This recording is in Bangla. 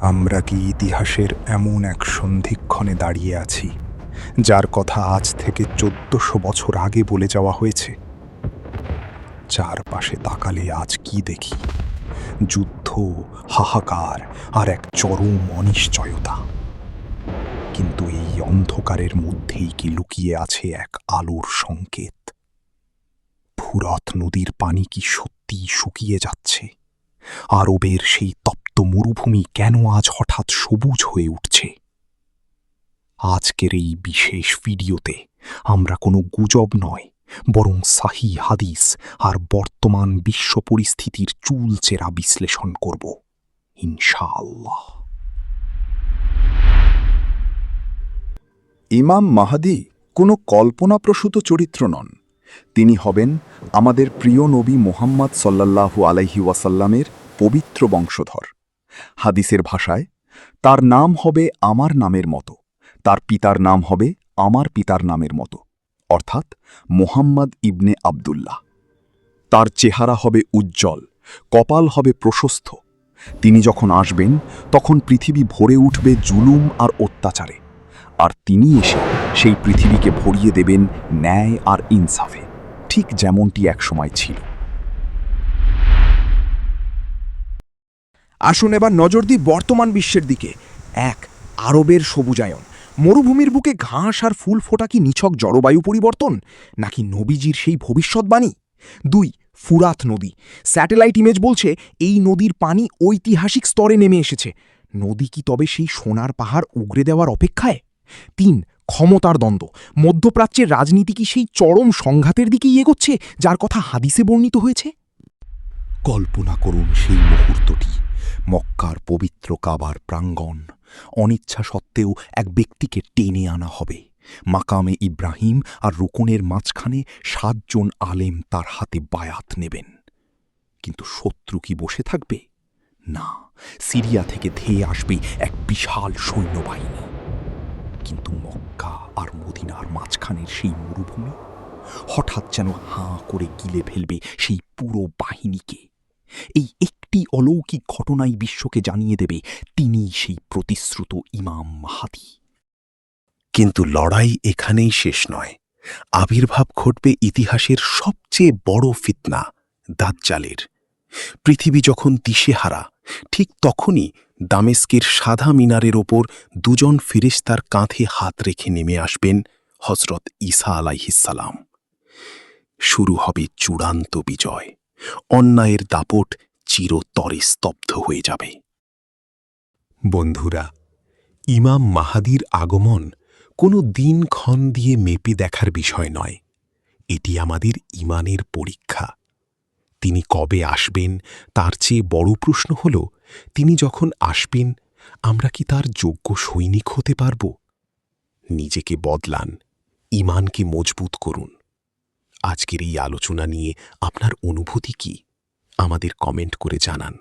আমরা কি ইতিহাসের এমন এক সন্ধিক্ষণে দাঁড়িয়ে আছি যার কথা আজ থেকে ১৪০০ বছর আগে বলে যাওয়া হয়েছে? চারপাশে তাকালে আজ কি দেখি? যুদ্ধ, হাহাকার আর এক চরম অনিশ্চয়তা। কিন্তু এই অন্ধকারের মধ্যেই কি লুকিয়ে আছে এক আলোর সংকেত? ফুরাত নদীর পানি কি সত্যিই শুকিয়ে যাচ্ছে? আরবের সেই তপ্ত মরুভূমি কেন আজ হঠাৎ সবুজ হয়ে উঠছে? আজকের এই বিশেষ ভিডিওতে আমরা কোনো গুজব নয়, বরং সাহি হাদিস আর বর্তমান বিশ্ব পরিস্থিতির চুলচেরা বিশ্লেষণ করব, ইনশাআল্লাহ। ইমাম মাহদী কোনো কল্পনাপ্রসূত চরিত্র নন। তিনি হবেন আমাদের প্রিয় নবী মুহাম্মদ সাল্লাল্লাহু আলাইহি ওয়াসাল্লামের পবিত্র বংশধর। হাদিসের ভাষায় তার নাম হবে আমার নামের মতো, তার পিতার নাম হবে আমার পিতার নামের মতো, অর্থাৎ মুহাম্মদ ইবনে আবদুল্লাহ। তার চেহারা হবে উজ্জ্বল, কপাল হবে প্রশস্ত। তিনি যখন আসবেন তখন পৃথিবী ভরে উঠবে জুলুম আর অত্যাচারে, আর তিনি এসে সেই পৃথিবীকে ভরিয়ে দেবেন ন্যায় আর ইনসাফে, ঠিক যেমনটি একসময় ছিল। আসুন এবার নজর দিই বর্তমান বিশ্বের দিকে। ১. আরবের সবুজায়ন। মরুভূমির বুকে ঘাস আর ফুল ফোটা কি নিছক জলবায়ু পরিবর্তন, নাকি নবীজির সেই ভবিষ্যৎবাণী? ২. ফুরাত নদী। স্যাটেলাইট ইমেজ বলছে এই নদীর পানি ঐতিহাসিক স্তরে নেমে এসেছে। নদী কি তবে সেই সোনার পাহাড় উগরে দেওয়ার অপেক্ষায়? ৩. ক্ষমতার দ্বন্দ্ব। মধ্যপ্রাচ্যের রাজনীতি কি সেই চরম সংঘাতের দিকেই এগোচ্ছে যার কথা হাদিসে বর্ণিত হয়েছে? কল্পনা করুন সেই মুহূর্তটি, মক্কার পবিত্র কাবার প্রাঙ্গণ। অনিচ্ছা সত্ত্বেও এক ব্যক্তিকে টেনে আনা হবে। মাকামে ইব্রাহিম আর রুকুনের মাঝখানে ৭ জন আলেম তার হাতে বায়াত নেবেন। কিন্তু শত্রু কি বসে থাকবে? না, সিরিয়া থেকে ধেয়ে আসবে এক বিশাল সৈন্যবাহিনী। কিন্তু মক্কা আর মদিনার মাঝখানের সেই মরুভূমি হঠাৎ যেন হাঁ করে গিলে ফেলবে সেই পুরো বাহিনীকে। এই একটি অলৌকিক ঘটনাই বিশ্বকে জানিয়ে দেবে তিনিই সেই প্রতিশ্রুত ইমাম মাহদী। কিন্তু লড়াই এখানেই শেষ নয়। আবির্ভাব ঘটবে ইতিহাসের সবচেয়ে বড় ফিতনা, দাজ্জালের। পৃথিবী যখন দিশেহারা, ঠিক তখনই দামেস্কের সাদা মিনারের ওপর ২ জন ফেরেশতার কাঁধে হাত রেখে নেমে আসবেন হযরত ঈসা আলাইহিসসালাম। শুরু হবে চূড়ান্ত বিজয়। অন্যায়ের দাপট চিরতরে স্তব্ধ হয়ে যাবে। বন্ধুরা, ইমাম মাহদীর আগমন কোনো দিনক্ষণ দিয়ে মেপে দেখার বিষয় নয়। এটি আমাদের ঈমানের পরীক্ষা। তিনি কবে আসবেন তার চেয়ে বড় প্রশ্ন হল, তিনি যখন আসবেন আমরা কি তার যোগ্য সৈনিক হতে পারব? নিজেকে বদলান, ঈমানকে মজবুত করুন। আজকের এই আলোচনা নিয়ে আপনার অনুভূতি কি? আমাদের কমেন্ট করে জানান।